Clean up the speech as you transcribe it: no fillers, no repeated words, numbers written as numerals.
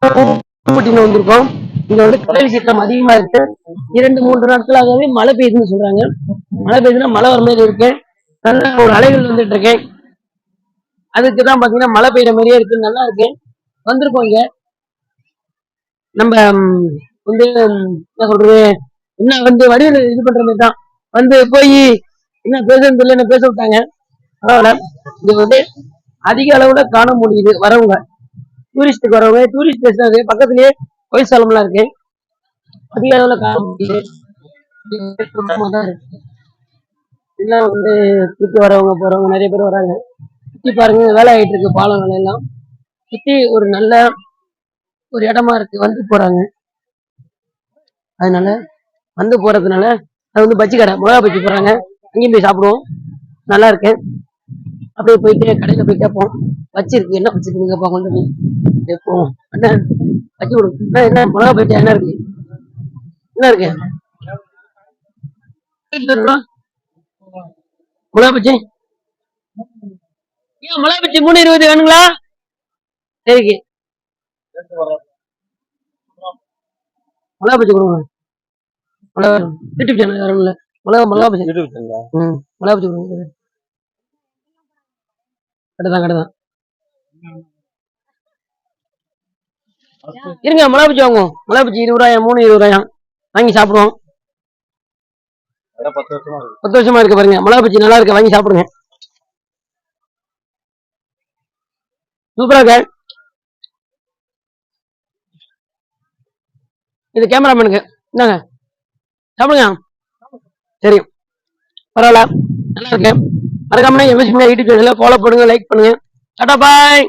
வந்திருக்கோம். இங்க வந்து கடல் சீற்றம் அதிகமா இருக்கு. 2-3 நாட்களாகவே மழை பெய்யுதுன்னு சொல்றாங்க. மழை பெய்யுதுன்னா மழை வர மாதிரி இருக்கு. நல்ல ஒரு அலைகள் வந்துட்டு இருக்கேன். அதுக்குதான் பாத்தீங்கன்னா மழை பெய்யற மாதிரியே இருக்கு. நல்லா இருக்கு. வந்திருக்கோம் இங்க. நம்ம வந்து என்ன சொல்றது, என்ன வந்து வடிவில் இது பண்ற மாதிரி தான் வந்து போய் என்ன பேசுறது இல்லை, என்ன பேச விட்டாங்க. பரவாயில்ல. இது வந்து அதிக அளவுல காண முடியுது வரவங்க, டூரிஸ்டுக்கு வரவங்க. டூரிஸ்ட் பிளேஸ் அது பக்கத்துலயே கோயில் ஸ்தலம்லாம் இருக்கு. அதிக அளவுல காண முடியுது. எல்லாம் வந்து சுத்தி வரவங்க போறவங்க நிறைய பேர் வராங்க. சுத்தி பாருங்க, வேலை ஆயிட்டு இருக்கு பாலம் வேலையெல்லாம். சுத்தி ஒரு நல்ல ஒரு இடமா இருக்கு, வந்து போறாங்க. அதனால வந்து போறதுனால அது வந்து பஜ்ஜி கடை, மிளகா பஜ்ஜி போடுறாங்க. அங்கேயும் போய் சாப்பிடுவோம். நல்லா இருக்கு. அப்படியே போயிட்டு கடையில போய் கேட்போம், வச்சிருக்கு என்ன வச்சிருக்குன்னு கேட்போம். கொண்டு போய் கேட்போம், என்ன வச்சு கொடுக்கும், என்ன மிளகா பஜ்ஜி என்ன இருக்கு, என்ன இருக்கு மிளகா பஜ்ஜி. ஏன் மிளகா பஜ்ஜி 3.20 வேணுங்களா? சரிக்கு மிளகா பஜ்ஜி கொடுங்க. மிளகா யூடியூப் சேனல் வரும் இல்ல, மிளகா பஜ்ஜி. மிளகா பஜ்ஜி கொடுங்க. கடைதான் கடைதான் இருங்க. மிளகா பஜ்ஜி வாங்குவோம். மிளகா பஜ்ஜி 20 ரூபாயா, 3.20 ரூபாயா, வாங்கி சாப்பிடுவோம். 10 வருஷமா இருக்கு பாருங்க. மிளகா பஜ்ஜி நல்லா இருக்கு, வாங்கி சாப்பிடுங்க. சூப்பரா இருக்கு. இது கேமராமேனுக்கு என்னங்க, சாப்பிடுங்க. சரி, பரவாயில்ல, நல்லா இருக்கு. மறக்காம யூடியூப் சேனலை ஃபாலோ பண்ணுங்க, லைக் பண்ணுங்க. டாடா பாய்.